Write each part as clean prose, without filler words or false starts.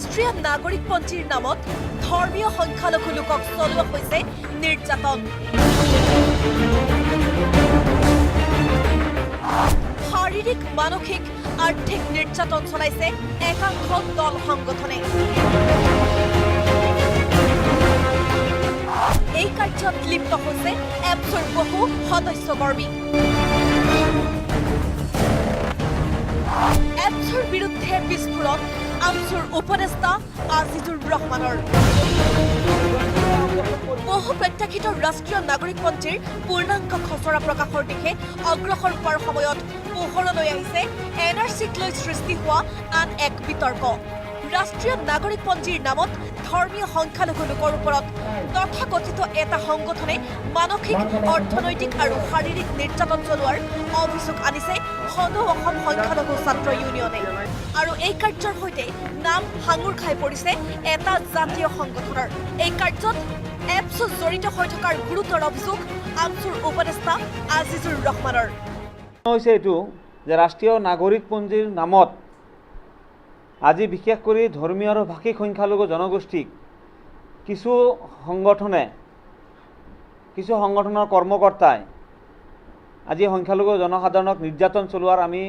ৰাষ্ট্ৰীয় নাগৰিকপঞ্জীৰ নামত ধৰ্মীয় সংখ্যালঘু লোকক চলোৱা হৈছে নিৰ্যাতন। শাৰীৰিক, মানসিক, আৰ্থিক নিৰ্যাতন চলাইছে একাংশ দল সংগঠনে। এই কাৰ্যত লিপ্ত হৈছে এপছৰ বহু সদস্যকৰ্মী। এপছৰ বিৰুদ্ধে বিস্ফোৰণ আমছুৰ উপদেষ্টা আজিজুৰ ৰহমানৰ। বহু প্ৰত্যাশিত ৰাষ্ট্ৰীয় নাগৰিকপঞ্জীৰ পূৰ্ণাংগ খচৰা প্ৰকাশৰ দিশে অগ্ৰসৰ হোৱাৰ সময়ত পোহৰলৈ আহিছে NRCক লৈ সৃষ্টি হোৱা আন এক বিতৰ্ক। ৰাষ্ট্ৰীয় নাগৰিকপঞ্জীৰ নামত ধৰ্মীয় সংখ্যালঘু লোকৰ ওপৰত তথাকথিত এটা সংগঠনে মানসিক, অৰ্থনৈতিক আৰু শাৰীৰিক নিৰ্যাতন চলোৱাৰ অভিযোগ আনিছে সদৌ অসম সংখ্যালঘু ছাত্ৰ ইউনিয়নে। আৰু এই কাৰ্যৰ সৈতে নাম সাঙুৰ খাই পৰিছে এটা জাতীয় সংগঠনৰ। এই কাৰ্যত এপছু জড়িত হৈ থকাৰ গুৰুতৰ অভিযোগ আমছুৰ উপদেষ্টা আজিজুৰ ৰহমানৰ। হৈছে এইটো যে ৰাষ্ট্ৰীয় নাগৰিকপঞ্জীৰ নামত আজি বিশেষ কৰি ধৰ্মীয় আৰু ভাষিক সংখ্যালঘু জনগোষ্ঠীক কিছু সংগঠনৰ কৰ্মকৰ্তাই আজি সংখ্যালঘু জনসাধাৰণক নিৰ্যাতন চলোৱাৰ আমি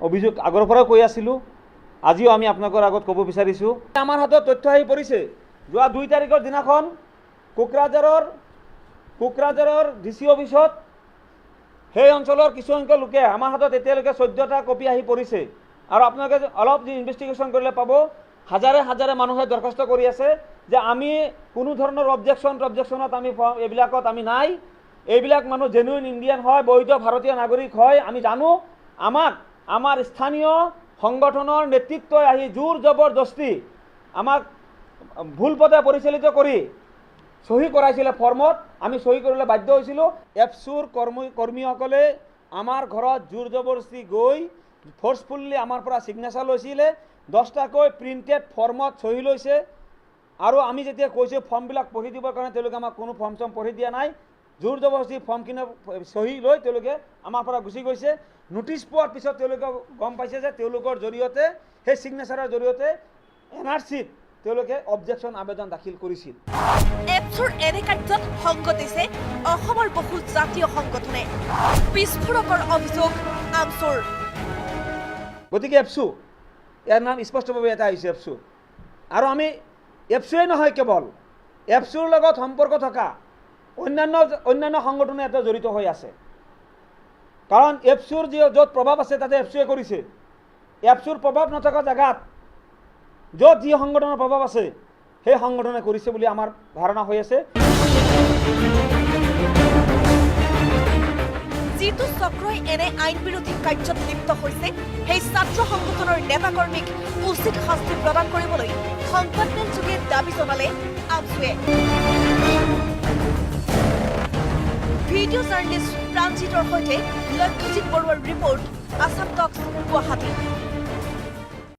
অভিযোগ আগৰ পৰাই কৈ আছিলোঁ। আজিও আমি আপোনালোকৰ আগত ক'ব বিচাৰিছোঁ। আমাৰ হাতত তথ্য আহি পৰিছে। যোৱা 2 তাৰিখৰ দিনাখন কোকৰাঝাৰৰ DC অফিচত সেই অঞ্চলৰ কিছুসংখ্যক লোকে আমাৰ হাতত এতিয়ালৈকে 14টা কপি আহি পৰিছে। আৰু আপোনালোকে অলপ যি ইনভেষ্টিগেশ্যন কৰিলে পাব, হাজাৰে মানুহে দৰখাস্ত কৰি আছে যে আমি কোনো ধৰণৰ অবজেকশ্যনত আমি এইবিলাকত আমি নাই। এইবিলাক মানুহ জেনুইন ইণ্ডিয়ান হয়, বৈধ ভাৰতীয় নাগৰিক হয়। আমি জানো আমাৰ স্থানীয় সংগঠনৰ নেতৃত্বই আহি জোৰ জবৰদস্তি আমাক ভুল পথে পৰিচালিত কৰি সহি কৰাইছিলে ফৰ্মত। আমি সহি কৰিবলৈ বাধ্য হৈছিলোঁ। এপছুৰ কৰ্মীসকলে আমাৰ ঘৰত জোৰ জবৰদস্তি গৈ ফ'ৰ্চফুল্লি আমাৰ পৰা ছিগনেচাৰ লৈছিলে। 10টাকৈ প্ৰিণ্টেড ফৰ্মত সহি লৈছে। আৰু আমি যেতিয়া কৈছোঁ ফৰ্মবিলাক পঢ়ি দিবৰ কাৰণে, তেওঁলোকে আমাক কোনো ফৰ্ম পঢ়ি দিয়া নাই। জোৰ জবৰদস্তি ফৰ্মখিনি সহি লৈ তেওঁলোকে আমাৰ পৰা গুচি গৈছে। নোটিছ পোৱাৰ পিছত তেওঁলোকে গম পাইছে যে তেওঁলোকৰ জৰিয়তে, সেই ছিগনেচাৰৰ জৰিয়তে NRCত তেওঁলোকে অবজেকশ্যন আবেদন দাখিল কৰিছিল। এপছুৰ এনে কাৰ্যত সংগ দিছে অসমৰ বহু জাতীয় সংগঠনে। বিস্ফোৰকৰ অভিযোগ আমছুৰ। গতিকে এপছু, ইয়াৰ নাম স্পষ্টভাৱে এটা হৈছে এপছু। আৰু আমি এপছুৱে নহয়, কেৱল এপছুৰ লগত সম্পৰ্ক থকা অন্যান্য সংগঠনে এটা জড়িত হৈ আছে। কাৰণ এপছুৰ য'ত প্ৰভাৱ আছে তাতে এপছুৱে কৰিছে। এপছুৰ প্ৰভাৱ নথকা জেগাত য'ত যি সংগঠনৰ প্ৰভাৱ আছে সেই সংগঠনে কৰিছে বুলি আমাৰ ধাৰণা হৈ আছে। যিটো চক্ৰই এনে আইন বিৰোধী কাৰ্যত লিপ্ত হৈছে, সেই ছাত্ৰ সংগঠনৰ নেতাকৰ্মীক উচিত শাস্তি প্ৰদান কৰিবলৈ সংবাদমেলযোগে দাবী জনালে আমছুৱে। ভিডিঅ' জাৰ্নেলিষ্ট প্ৰাঞ্জিতৰ সৈতে লক্ষ্যজিৎ বৰুৱাৰ ৰিপৰ্ট, আছাম টক্স, গুৱাহাটী।